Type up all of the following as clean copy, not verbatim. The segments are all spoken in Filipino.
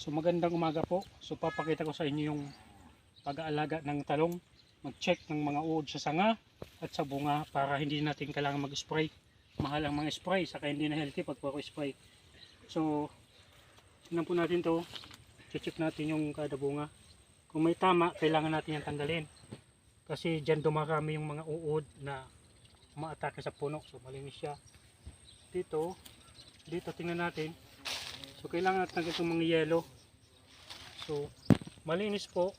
So magandang umaga po. So papakita ko sa inyo yung pag-aalaga ng talong. Mag-check ng mga uod sa sanga at sa bunga para hindi natin kailangan mag-spray. Mahal ang mga spray, saka hindi na healthy pag puro spray. So tingnan po natin to. Check natin yung kada bunga. Kung may tama, kailangan natin yung tanggalin. Kasi dyan dumarami yung mga uod na umaatake sa puno. So malinis siya. Dito tingnan natin. So kailangan natin itong mga yellow. So malinis po.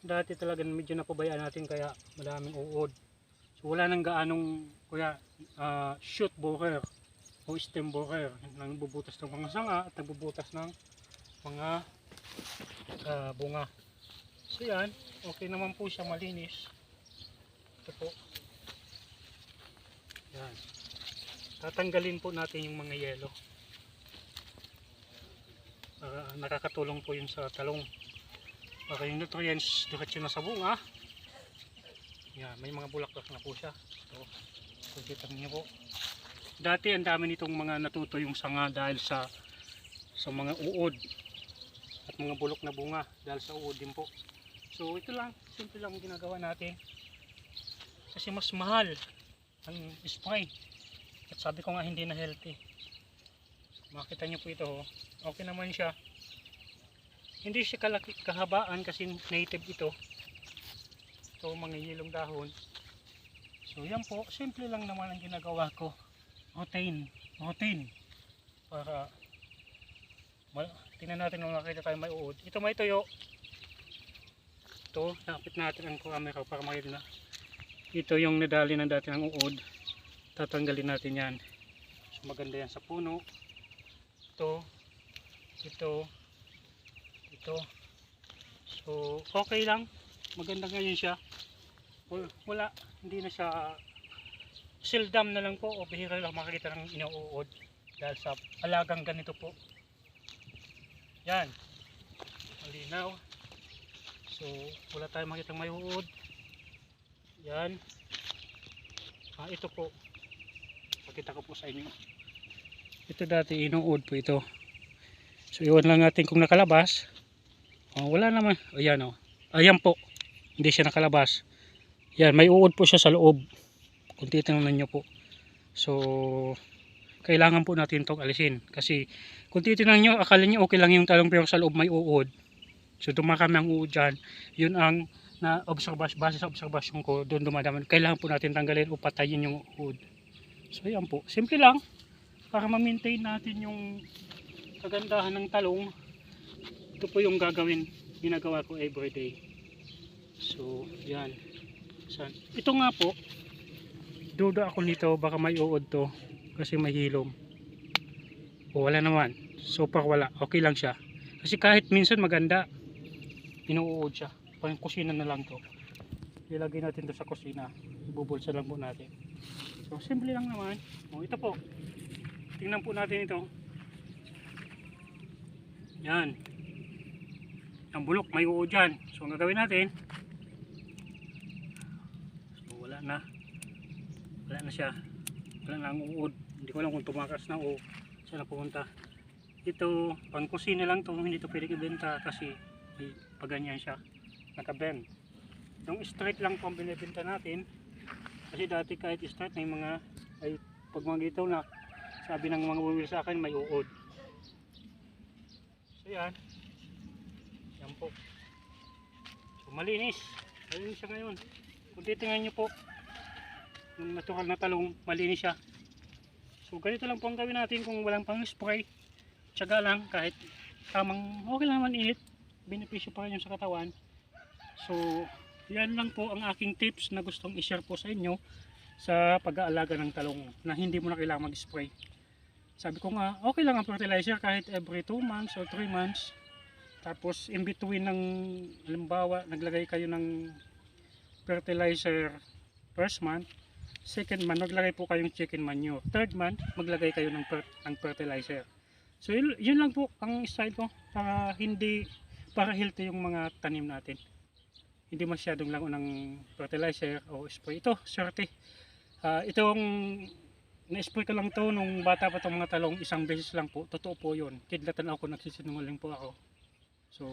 Dati talaga medyo napabayaan natin kaya madaming uod. So wala nang gaanong kuya shoot borer o stem borer nang bubutas ng mga sanga at nagbubutas ng mga bunga. So yan, okay naman po siya, malinis. Ito po. Yan. Tatanggalin po natin yung mga yellow. Nakakatulong po yun sa talong. Para yung nutrients diretso na sa bunga. Yan, may mga bulaklak na po siya. So kita niyo po. Dati ang dami nitong mga natuto yung sanga dahil sa mga uod at mga bulok na bunga dahil sa uod din po. So ito lang, simple lang ginagawa natin. Kasi mas mahal ang spray. At sabi ko nga hindi na healthy. Makita niyo po ito, okay naman siya. Hindi siya kahabaan kasi native ito. Ito mga yelong dahon. So yan po, simple lang naman ang ginagawa ko. Routine. Para tingnan natin kung makita tayo may uod. Ito may tuyo. Ito, napit natin ang camera para makita na. Ito yung nadali ng dati ng uod. Tatanggalin natin yan. So maganda yan sa puno. Ito. So okay lang, maganda ngayon siya. Wala, hindi na siya sildam na lang po o bihira lang makikita ng inuud dahil sa alagang ganito po. Yan, malinaw. So wala tayong makita may uod. Yan. Ito po, pakita ko po sa inyo. Ito dati inuud po ito. So iwan lang natin kung nakalabas. Wala naman. Ayan o. Ayan po. Hindi siya nakalabas. Yan. May uod po siya sa loob. Kung titingnan nyo po. So kailangan po natin itong alisin. Kasi kung titingnan nyo, akala nyo okay lang yung talong pero sa loob may uod. So dumakami ang uod dyan. Yun ang base sa obserbasyon ko. Doon dumadaman. Kailangan po natin tanggalin o patayin yung uod. So yan po. Simple lang. Para ma-maintain natin yung kagandahan ng talong. Ito po yung ginagawa ko everyday. So yan. Ito nga po, duda ako nito, baka may uod to kasi may hilom. Wala naman, super wala, okay lang siya kasi kahit minsan maganda inuud siya. Pang kusina na lang to, ilagay natin to sa kusina, ibubulsa lang po natin. So simple lang naman. Ito po, tingnan po natin ito. Yan, ang bulok may uod dyan. So ang gagawin natin, so wala na siya, wala na ang uod. Hindi ko alam kung tumakas na o saan na pumunta. Ito pang kusina lang to, hindi to pwede ibenta kasi paganyan siya, nakabend. Yung straight lang po ang binibenta natin kasi dati kahit straight may mga pag mga ito na sabi ng mga bumili sa akin may uod. So yan po. So malinis siya ngayon. Kung titingnan nyo po yung natural na talong, malinis siya. So ganito lang po ang gawin natin kung walang pang spray. Tiyaga lang, kahit tamang okay lang naman init, benepisyo pa rin yung sa katawan. So yan lang po ang aking tips na gustong i-share po sa inyo sa pag-aalaga ng talong na hindi mo na kailangan mag-spray. Sabi ko nga, okay lang ang fertilizer kahit every 2 months or 3 months. Tapos in between ng halimbawa naglagay kayo ng fertilizer first month, second month maglagay po kayong chicken manure, third month maglagay kayo ng fertilizer. So yun lang po ang style ko para healthy yung mga tanim natin. Hindi masyadong lang ng fertilizer o spray. Ito, swerte. Itong na-spray ko lang to nung bata pa tong mga talong, isang beses lang po. Totoo po yun. Kidlatan ako, nagsisinungaling po ako. So,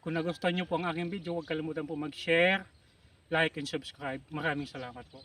kung nagustuhan nyo po ang aking video, huwag kalimutan po mag-share, like, and subscribe. Maraming salamat po.